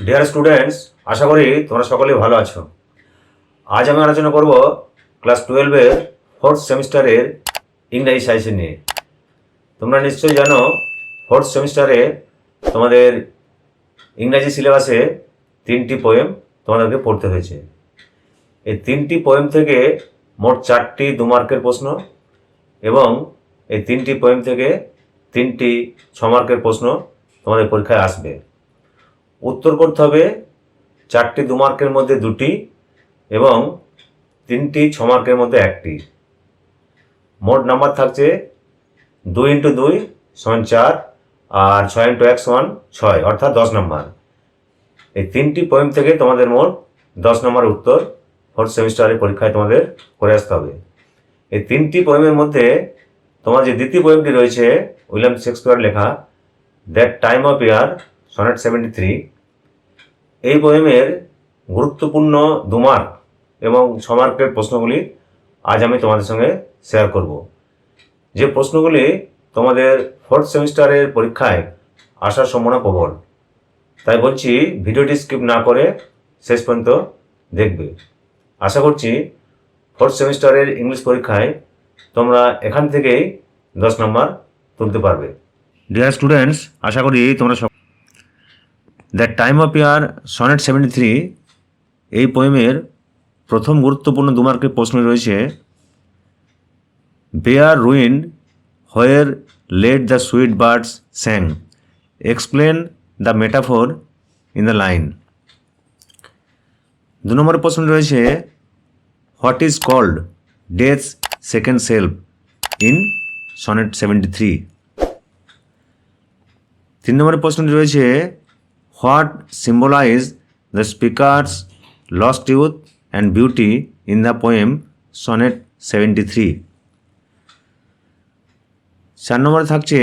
Dear students, আশা করি তোমরা সকলেই ভালো আছো। আজ আমি আলোচনা করব ক্লাস 12-এর ফোর্থ সেমিস্টারের ইংরাজি সাজেশন নিয়ে। তোমরা নিশ্চয়ই জানো ফোর্থ সেমিস্টারে তোমাদের ইংরাজি সিলেবাসে 3টি পোয়েম তোমাদেরকে পড়তে হয়েছে। এই 3টি পোয়েম থেকে মোট 4টি 2 মার্কের প্রশ্ন এবং এই 3টি পোয়েম থেকে 3টি 6 মার্কের প্রশ্ন তোমাদের পরীক্ষায় আসবে। উত্তর করতে হবে 4টি 2 মার্কের মধ্যে 2টি এবং 3টি 6 মার্কের মধ্যে 1টি। মোট নাম্বার থাকছে 2 × 2 = 4 আর 6 × 1 = 6, অর্থাৎ 10 নম্বর। এই 3টি পোয়েম থেকে তোমাদের মোট 10 নম্বরের উত্তর ফোর্থ সেমিস্টারের পরীক্ষায় তোমাদের করে আসতে হবে। এই 3টি পোয়েমের মধ্যে তোমার যে দ্বিতীয় পোয়েমটি রয়েছে উইলিয়াম শেক্সপিয়ার লেখা that time of year sonnet 73, এই পোয়েমের গুরুত্বপূর্ণ 2 মার্ক এবং 6 মার্কের প্রশ্নগুলি আজ আমি তোমাদের সঙ্গে শেয়ার করব। যে প্রশ্নগুলি তোমাদের ফোর্থ সেমিস্টারের পরীক্ষায় আসার সম্ভাবনা প্রবল, তাই বলছি ভিডিওটি স্কিপ না করে শেষ পর্যন্ত দেখবে। আশা করছি ফোর্থ সেমিস্টারের ইংলিশ পরীক্ষায় তোমরা এখান থেকেই 10 নম্বর তুলতে পারবে। ডিয়ার স্টুডেন্টস, আশা করি তোমরা that time of year sonnet 73, এই পোয়েমের প্রথম গুরুত্বপূর্ণ 2 মার্কের প্রশ্ন রয়েছে bare ruin where late the sweet birds sang, explain the metaphor in the line. 2 নম্বরের প্রশ্ন রয়েছে what is called death's second self in sonnet 73। 3 নম্বরের প্রশ্নটি রয়েছে what symbolise the speaker's lost youth and beauty in the poem sonnet 73। 4 নম্বরে থাকছে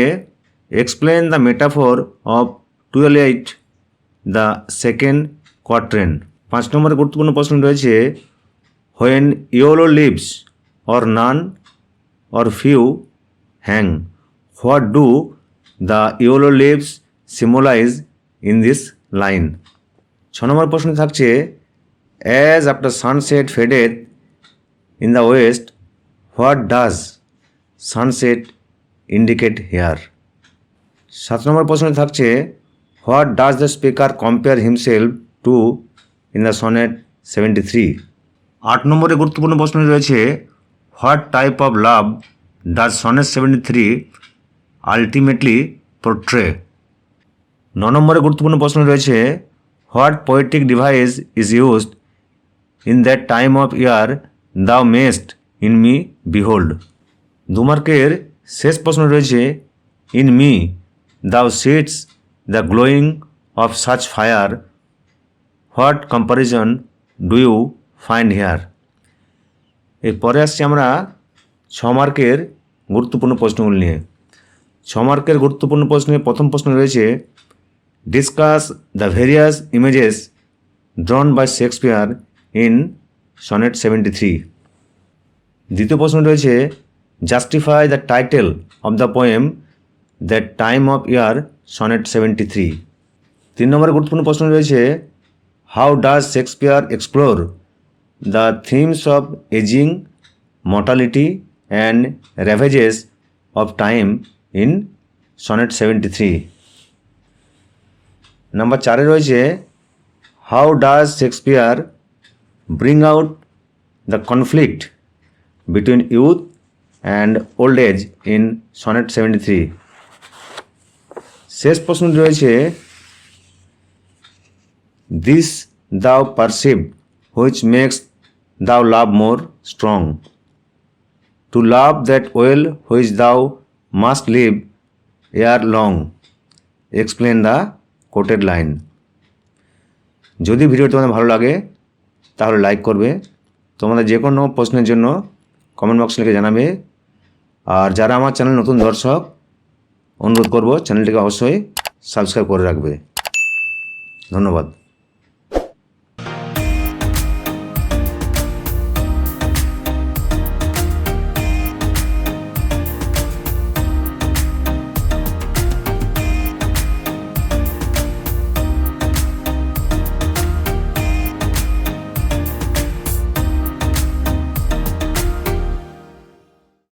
explain the metaphor of twelve the second quatrain. 5 নম্বরে গুরুত্বপূর্ণ প্রশ্ন রয়েছে when yellow leaves or none or few hang, what do the yellow leaves symbolise in this line. 6 নম্বর প্রশ্ন থাকছে as after sunset faded in the west, what does sunset indicate here. 7 নম্বর প্রশ্ন থাকছে what does the speaker compare himself to in the sonnet 73। 8 নম্বরে গুরুত্বপূর্ণ প্রশ্ন রয়েছে what type of love does sonnet 73 ultimately portray. 9 নম্বরে গুরুত্বপূর্ণ প্রশ্ন রয়েছে what poetic device is used in that time of year thou mayst in me behold. 2 মার্কের শেষ প্রশ্ন রয়েছে in me thou seest the glowing of such fire, what comparison do you find here. এরপরে আসছি আমরা 6 মার্কের গুরুত্বপূর্ণ প্রশ্নগুলি নিয়ে। 6 মার্কের গুরুত্বপূর্ণ প্রশ্নে প্রথম প্রশ্ন রয়েছে discuss the various images drawn by Shakespeare in sonnet 73। দ্বিতীয় প্রশ্ন রয়েছে justify the title of the poem that time of year sonnet 73। 3 নম্বরের গুরুত্বপূর্ণ প্রশ্ন রয়েছে how does Shakespeare explore the themes of ageing, mortality and ravages of time in sonnet 73। Number 4-এ রয়েছে how does Shakespeare bring out the conflict between youth and old age in sonnet 73। শেষ প্রশ্ন রয়েছে this দাও perceive which makes thou love more strong, to love that well which thou must leave ere long, explain the quoted line. যদি video তোমাদের ভালো লাগে তাহলে like করবে, তোমাদের যে কোনো প্রশ্নের জন্য কমেন্ট বক্স লিখে জানাবে, আর যারা আমার চ্যানেল নতুন দর্শক অনুরোধ করব চ্যানেলটিকে অবশ্যই সাবস্ক্রাইব করে রাখবে। ধন্যবাদ।